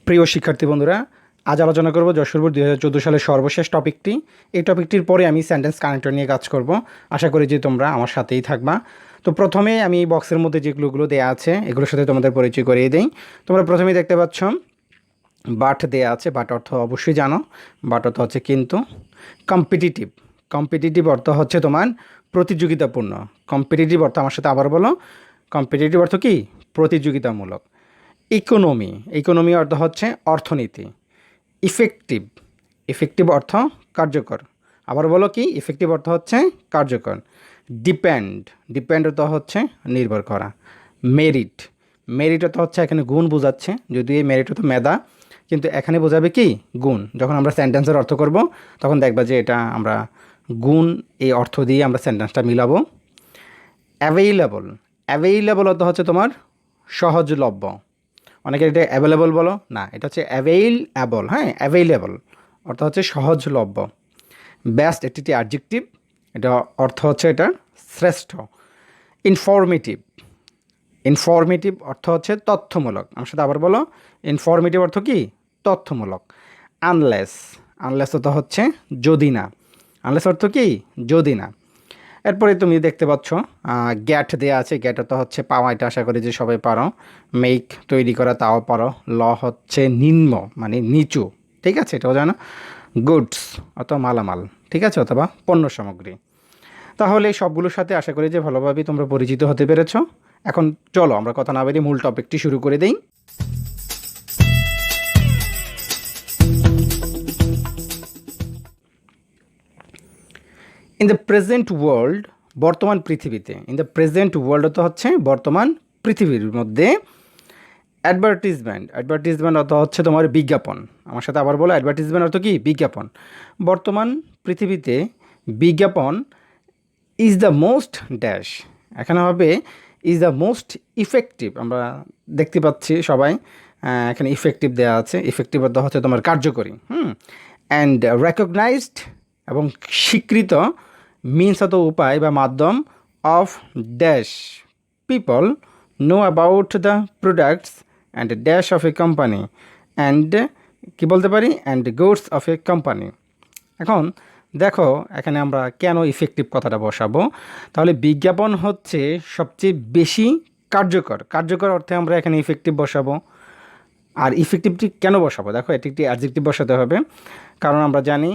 প্রিয় শিক্ষার্থী বন্ধুরা, আজ আলোচনা করব যশোর বোর্ড 2014 সালের সর্বশেষ টপিকটি। এই টপিকটির পরে আমি সেন্টেন্স কানেক্টর নিয়ে কাজ করব। আশা করি যে তোমরা আমার সাথেই থাকবা। তো প্রথমে আমি এই বক্সের মধ্যে যে ক্লুগুলো দেওয়া আছে এগুলোর সাথে তোমাদের পরিচয় করিয়ে দিই। তোমরা প্রথমেই দেখতে পাচ্ছ বাট দেওয়া আছে। বাট অর্থ অবশ্যই জানো। বাট অর্থ হচ্ছে কিন্তু। কম্পিটিটিভ, কম্পিটিটিভ অর্থ হচ্ছে তোমার প্রতিযোগিতাপূর্ণ। কম্পিটিটিভ অর্থ আমার সাথে আবার বলো। কম্পিটিটিভ অর্থ কি? প্রতিযোগিতামূলক। ইকোনমি, ইকোনমি অর্থ হচ্ছে অর্থনীতি। ইফেক্টিভ, ইফেক্টিভ অর্থ কার্যকর। আবার বলো কি? ইফেক্টিভ অর্থ হচ্ছে কার্যকর। ডিপেন্ড, ডিপেন্ড অর্থ হচ্ছে নির্ভর করা। মেরিট, মেরিট অর্থ হচ্ছে এখানে গুণ বোঝাচ্ছে, যদিও এই মেরিট অর্থ মেধা, কিন্তু এখানে বোঝাবে কি? গুণ। যখন আমরা সেন্টেন্সের অর্থ করব তখন দেখবা যে এটা আমরা গুণ এই অর্থ দিয়ে আমরা সেন্টেন্সটা মিলাবো। অ্যাভেইলেবল, অ্যাভেইলেবল অর্থ হচ্ছে তোমার সহজলভ্য। অনেকে এটা অ্যাভেলেবল বলো, না, এটা হচ্ছে অ্যাভেইলেবল। হ্যাঁ, অ্যাভেইলেবল অর্থ হচ্ছে সহজলভ্য। বেস্ট একটি অ্যাডজেক্টিভ, এটা অর্থ হচ্ছে এটা শ্রেষ্ঠ। ইনফরমেটিভ, ইনফরমেটিভ অর্থ হচ্ছে তথ্যমূলক। আমার সাথে আবার বলো, ইনফরমেটিভ অর্থ কি? তথ্যমূলক। আনলেস, আনলেস অর্থ হচ্ছে যদি না। আনলেস অর্থ কি? যদি না। এরপরে তুমি দেখতে পাচ্ছ গ্যাট দেওয়া আছে। গ্যাট অর্থ হচ্ছে পাওয়া, এটা আশা করি যে সবাই পারো। মেক তৈরি করা, তাও পারো। ল হচ্ছে নিম্ন মানে নিচু, ঠিক আছে, এটাও জানো। গুডস অথবা মালামাল, ঠিক আছে, অথবা পণ্য সামগ্রী। তাহলে এই সবগুলোর সাথে আশা করি যে ভালোভাবেই তোমরা পরিচিত হতে পেরেছো। এখন চলো আমরা কথা না বেরিয়ে মূল টপিকটি শুরু করে দিই। ইন দ্য প্রেজেন্ট ওয়ার্ল্ড, বর্তমান পৃথিবীতে। ইন দ্য প্রেজেন্ট ওয়ার্ল্ড তো হচ্ছে বর্তমান পৃথিবীর মধ্যে। অ্যাডভার্টিজমেন্ট, অ্যাডভার্টিজমেন্ট অর্থ হচ্ছে তোমার বিজ্ঞাপন। আমার সাথে আবার বলো, অ্যাডভার্টিজমেন্ট অর্থ কি? বিজ্ঞাপন। বর্তমান পৃথিবীতে বিজ্ঞাপন ইজ দ্য মোস্ট ড্যাশ, এখানে হবে ইজ দ্য মোস্ট ইফেক্টিভ। আমরা দেখতে পাচ্ছি সবাই এখানে ইফেক্টিভ দেওয়া আছে। ইফেক্টিভ অর্থ হচ্ছে তোমার কার্যকরী। অ্যান্ড রেকগনাইজড এবং স্বীকৃত, মিনস অত উপায় বা মাধ্যম, of dash people know about the products and dash of a company and কী বলতে পারি, and goods of a company. এখন দেখো এখানে আমরা কেন ইফেক্টিভ কথাটা বসাবো। তাহলে বিজ্ঞাপন হচ্ছে সবচেয়ে বেশি কার্যকর। কার্যকর অর্থে আমরা এখানে ইফেক্টিভ বসাবো। আর ইফেক্টিভটি কেন বসাবো? দেখো এটি একটি অ্যাডজেক্টিভ বসাতে হবে, কারণ আমরা জানি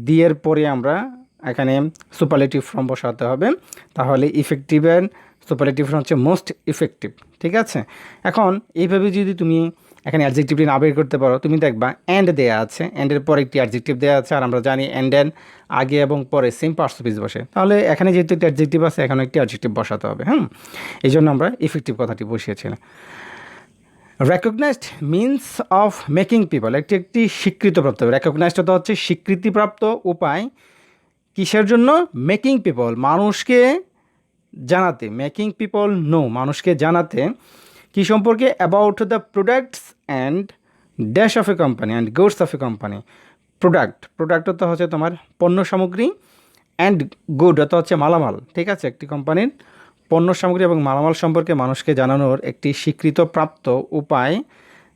দিয়ের পরে আমরা এখানে সুপারলেটিভ ফর্ম বসাতে হবে। তাহলে ইফেক্টিভের সুপারলেটিভ ফর্ম হচ্ছে মোস্ট ইফেক্টিভ, ঠিক আছে। এখন এইভাবে যদি তুমি এখানে অ্যাডজেক্টিভটি না বের করতে পারো, তুমি দেখবা অ্যান্ড দেওয়া আছে, অ্যান্ডের পরে একটি অ্যাডজেক্টিভ দেওয়া আছে, আর আমরা জানি অ্যান্ড আগে এবং পরে সেম পার্টসপিস বসে। তাহলে এখানে যেহেতু একটি অ্যাডজেক্টিভ আছে, এখানে একটি অ্যাডজেক্টিভ বসাতে হবে। এই জন্য আমরা ইফেক্টিভ কথাটি বসিয়েছিলাম। Recognised means of making people, একটি স্বীকৃতিপ্রাপ্ত। রেকগনাইজড তো হচ্ছে স্বীকৃতিপ্রাপ্ত উপায়, কিসের জন্য? মেকিং পিপল, মানুষকে জানাতে। মেকিং পিপল নো, মানুষকে জানাতে কী সম্পর্কে? About the products and dash of a company and goods of a company. Product, product তো হচ্ছে তোমার পণ্য সামগ্রী, অ্যান্ড গুড তো হচ্ছে মালামাল, ঠিক আছে। একটি কোম্পানির পণ্য সামগ্রী এবং মালামাল সম্পর্কে মানুষকে জানানোর একটি স্বীকৃতপ্রাপ্ত উপায়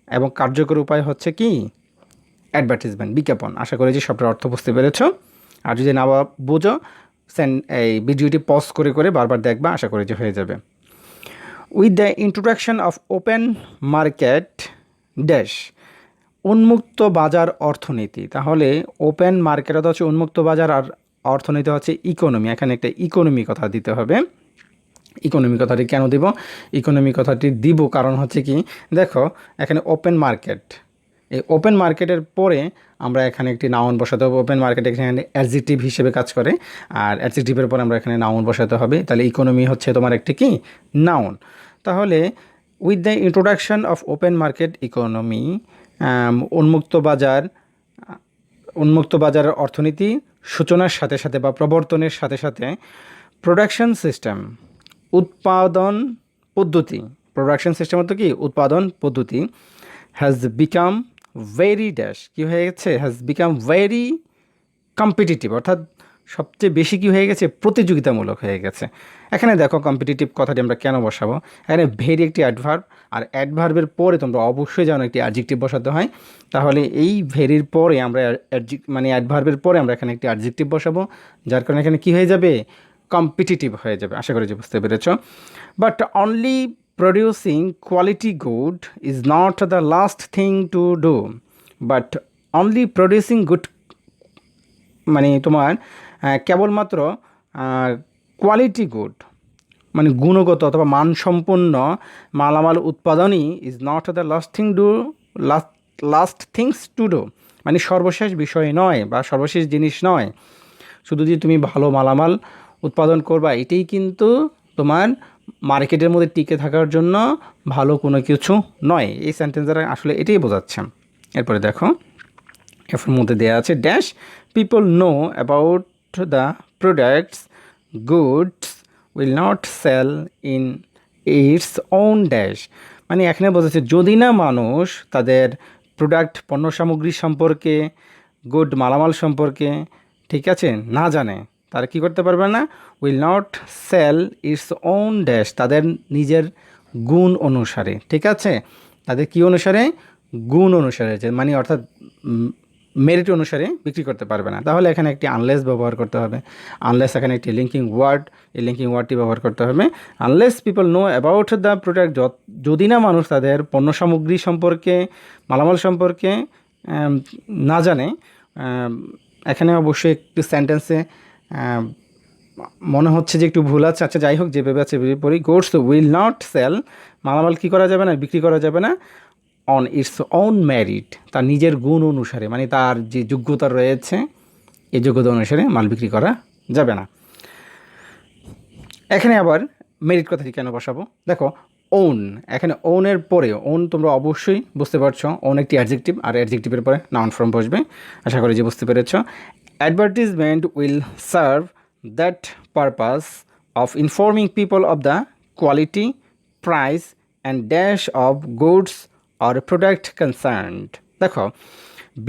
এবং কার্যকর উপায় হচ্ছে কি? অ্যাডভার্টিজমেন্ট, বিজ্ঞাপন। আশা করি যে সবটার অর্থ বুঝতে পেরেছ। আর যদি না বুঝো, এই ভিডিওটি পজ করে করে বারবার দেখবা, আশা করি যে হয়ে যাবে। With the introduction of open market dash, উন্মুক্ত বাজার অর্থনীতি। তাহলে ওপেন মার্কেট হচ্ছে উন্মুক্ত বাজার, আর অর্থনীতি হচ্ছে ইকোনমি। এখানে একটা ইকোনমি কথা দিতে হবে। ইকোনমি কথাটি কেন দিব? ইকোনমি কথাটি দিব কারণ হচ্ছে কি, দেখো এখানে ওপেন মার্কেট, এই ওপেন মার্কেটের পরে আমরা এখানে একটি নাউন বসাতে হবে। ওপেন মার্কেট এখানে অ্যাডজেক্টিভ হিসেবে কাজ করে, আর অ্যাডজেক্টিভের পরে আমরা এখানে নাউন বসাতে হবে। তাহলে ইকোনমি হচ্ছে তোমার একটি কি? নাউন। তাহলে with the introduction of open market economy, উন্মুক্ত বাজার, উন্মুক্ত বাজারের অর্থনীতি সূচনার সাথে সাথে বা প্রবর্তনের সাথে সাথে, প্রোডাকশন সিস্টেম, উৎপাদন পদ্ধতি। প্রোডাকশন সিস্টেম অর্থ কি? উৎপাদন পদ্ধতি। হ্যাজ বিকাম ভেরি ড্যাশ, কী হয়ে গেছে? হ্যাজ বিকাম ভেরি কম্পিটিটিভ, অর্থাৎ সবচেয়ে বেশি কি হয়ে গেছে, প্রতিযোগিতামূলক হয়ে গেছে। এখানে দেখো কম্পিটিটিভ কথাটি আমরা কেন বসাবো, এখানে ভেরি একটি অ্যাডভার্ব, আর অ্যাডভার্বের পরে তোমরা অবশ্যই যেন একটি অ্যাডজেক্টিভ বসাতে হয়। তাহলে এই ভেরির পরে আমরা মানে অ্যাডভার্বের পরে আমরা এখানে একটি অ্যাডজেক্টিভ বসাবো, যার কারণে এখানে কি হয়ে যাবে, কম্পিটিটিভ হয়ে যাবে। আশা করি যে বুঝতে পেরেছ। But only producing quality good is not the last thing to do, but only producing good মানে তোমার কেবলমাত্র কোয়ালিটি গুড মানে গুণগত অথবা মানসম্পন্ন মালামাল উৎপাদনই is not the last things to do, মানে সর্বশেষ বিষয় নয় বা সর্বশেষ জিনিস নয়। শুধু যে তুমি ভালো মালামাল উৎপাদন করবা এটাই কিন্তু তোমার মার্কেটের মধ্যে টিকে থাকার জন্য ভালো কোনো কিছু নয়। এই সেন্টেন্সটা আসলে এটাই বোঝাচ্ছে। এরপরে দেখো এর মধ্যে দেওয়া আছে dash people know about the products goods will not sell in its own dash, মানে এখানে বোঝাচ্ছে যদি না মানুষ তাদের প্রোডাক্ট পণ্য সামগ্রী সম্পর্কে, গুড মালামাল সম্পর্কে, ঠিক আছে, না জানে, তারা কী করতে পারবে না, will not sell its own dash, তাদের নিজের গুণ অনুসারে, ঠিক আছে, তাদের কী অনুসারে, গুণ অনুসারে, যে মানে অর্থাৎ মেরিট অনুসারে বিক্রি করতে পারবে না। তাহলে এখানে একটি আনলেস ব্যবহার করতে হবে। আনলেস এখানে একটি লিঙ্কিং ওয়ার্ড, এই লিঙ্কিং ওয়ার্ডটি ব্যবহার করতে হবে। Unless people know about the product, যদি না মানুষ তাদের পণ্য সামগ্রী সম্পর্কে, মালামাল সম্পর্কে না জানে। এখানে অবশ্যই একটু সেন্টেন্সে মনে হচ্ছে যে একটু ভুল আছে। আচ্ছা যাই হোক, যেভাবে আছে পড়ি। গুডস উইল নট সেল, মালামাল কী করা যাবে না, বিক্রি করা যাবে না, অন ইটস ওন মেরিট, তার নিজের গুণ অনুসারে, মানে তার যে যোগ্যতা রয়েছে এই যোগ্যতা অনুসারে মাল বিক্রি করা যাবে না। এখানে আবার মেরিট কথাটি কেন বসাবো, দেখো ওন, এখানে ওনের পরে ওন তোমরা অবশ্যই বুঝতে পারছো, ওন একটি অ্যাডজেক্টিভ, আর অ্যাডজেক্টিভের পরে নাউন ফর্ম বসবে। আশা করি যে বুঝতে পেরেছ। Advertisement will serve that purpose of informing people of the quality, price and dash of goods আর প্রোডাক্ট কনসার্নড। দেখো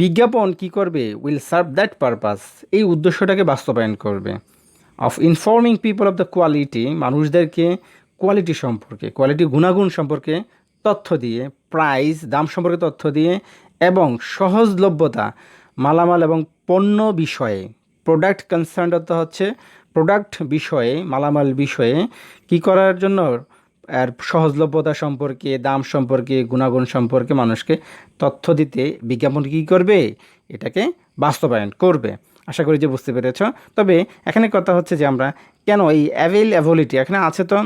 বিজ্ঞাপন কি করবে, উইল সার্ভ দ্যাট পারপাস, এই উদ্দেশ্যটাকে বাস্তবায়ন করবে। Of informing people of the quality, মানুষদেরকে কোয়ালিটি সম্পর্কে, কোয়ালিটি গুণাগুণ সম্পর্কে তথ্য দিয়ে, প্রাইস দাম সম্পর্কে তথ্য দিয়ে, এবং সহজলভ্যতা মালামাল এবং পণ্য বিষয়ে, প্রোডাক্ট কনসার্ন অর্থ হচ্ছে প্রোডাক্ট বিষয়ে, মালামাল বিষয়ে কি করার জন্য, আর সহজলভ্যতা সম্পর্কে, দাম সম্পর্কে, গুণাগুণ সম্পর্কে মানুষকে তথ্য দিতে বিজ্ঞাপন কী করবে, এটাকে বাস্তবায়ন করবে। আশা করি যে বুঝতে পেরেছ। তবে এখানে কথা হচ্ছে যে আমরা কেন এই অ্যাভেইলেবিলিটি, এখানে আছে তো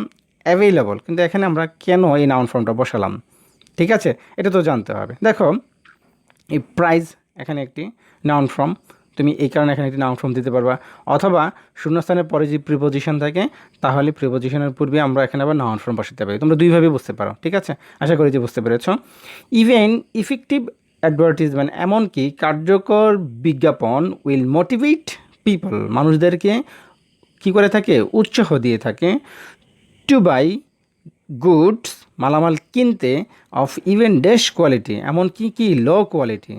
অ্যাভেইলেবল, কিন্তু এখানে আমরা কেন এই নাউন ফর্মটা বসালাম, ঠিক আছে, এটা তো জানতে হবে। দেখো এই প্রাইস এখানে একটি নাউন ফর্ম, তুমি এই কারণে এখানে একটি নাউন ফর্ম দিতে পারবা, অথবা শূন্যস্থানের পরে যে প্রিপোজিশন থাকে তাহলে প্রিপোজিশনের পূর্বে আমরা এখানে আবার নাউন ফর্ম বসাতে পারি। তোমরা দুইভাবে বুঝতে পারো, ঠিক আছে, আশা করি যে বুঝতে পেরেছ। ইভেন ইফেক্টিভ অ্যাডভার্টিজমেন্ট, এমনকি কার্যকর বিজ্ঞাপন, উইল মোটিভেট পিপল, মানুষদেরকে কী করে থাকে, উৎসাহ দিয়ে থাকে, টু বাই গুডস, মালামাল কিনতে, অফ ইভেন ড্যাশ কোয়ালিটি, এমনকি কি লো কোয়ালিটি,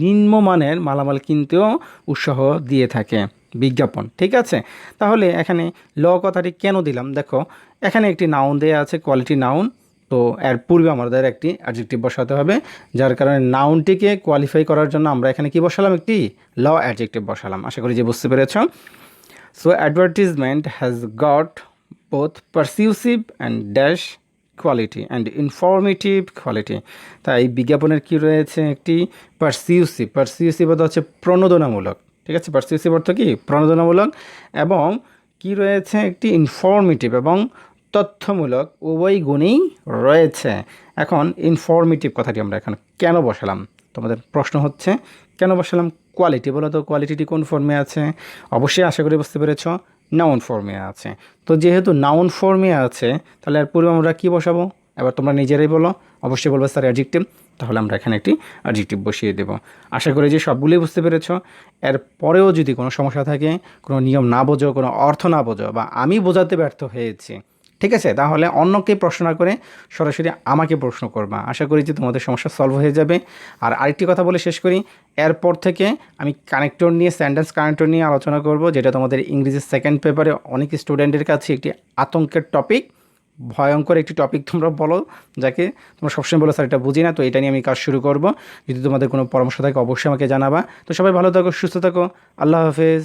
নিম্নমানের মালামাল কিনতেও উৎসাহ দিয়ে থাকে বিজ্ঞাপন, ঠিক আছে। তাহলে এখানে ল কথাটি কেন দিলাম, দেখো এখানে একটি নাউন দেওয়া আছে, কোয়ালিটি নাউন, তো এর পূর্বে আমাদের একটি অ্যাডজেক্টিভ বসাতে হবে, যার কারণে নাউনটিকে কোয়ালিফাই করার জন্য আমরা এখানে কি বসালাম, একটি ল অ্যাডজেক্টিভ বসালাম। আশা করি যে বুঝতে পেরেছ। So advertisement has got both persuasive and dash quality and informative quality. তাই বিজ্ঞাপনের কি রয়েছে, একটি পারসিউসিভ অর্থ হচ্ছে প্রণোদনামূলক, ঠিক আছে, পারসিউসিভ অর্থ কি, প্রণোদনামূলক, এবং কি রয়েছে, একটি ইনফরমেটিভ এবং তথ্যমূলক, উভয় গুণেই রয়েছে। এখন ইনফরমেটিভ কথাটি আমরা এখন কেন বসালাম, তোমাদের প্রশ্ন হচ্ছে কেন বসালাম কোয়ালিটি, বলো তো কোয়ালিটিটি কোন ফর্মে আছে, অবশ্যই আশা করি বুঝতে পেরেছ, নাউন ফর্মে আছে। তো যেহেতু নাউন ফর্মে আছে তাহলে এর পূর্বে আমরা কী বসাবো, এবার তোমরা নিজেরাই বলো, অবশ্যই বলবে স্যার অ্যাডজেক্টিভ, তাহলে আমরা এখানে একটি অ্যাডজেক্টিভ বসিয়ে দেব। আশা করি যে সবগুলোই বুঝতে পেরেছ। এর পরেও যদি কোনো সমস্যা থাকে, কোনো নিয়ম না বোঝো, কোনো অর্থ না বোঝো, বা আমি বোঝাতে ব্যর্থ হয়েছি, ঠিক আছে, তাহলে অন্যকে প্রশ্ন না করে সরাসরি আমাকে প্রশ্ন করবা। আশা করি যে তোমাদের সমস্যা সলভ হয়ে যাবে। আর আরেকটি কথা বলে শেষ করি, এরপর থেকে আমি কানেক্টর নিয়ে, সেন্টেন্স কানেক্টর নিয়ে আলোচনা করব, যেটা তোমাদের ইংরেজি সেকেন্ড পেপারে অনেক স্টুডেন্টের কাছে একটি আতঙ্কের টপিক, ভয়ঙ্কর একটি টপিক তোমরা বলো, যাকে তোমরা সবসময় বলো স্যার এটা বুঝি না। তো এটা নিয়ে আমি কাজ শুরু করব। যদি তোমাদের কোনো পরামর্শ থাকে অবশ্যই আমাকে জানাবা। তো সবাই ভালো থাকো, সুস্থ থাকো, আল্লাহ হাফেজ।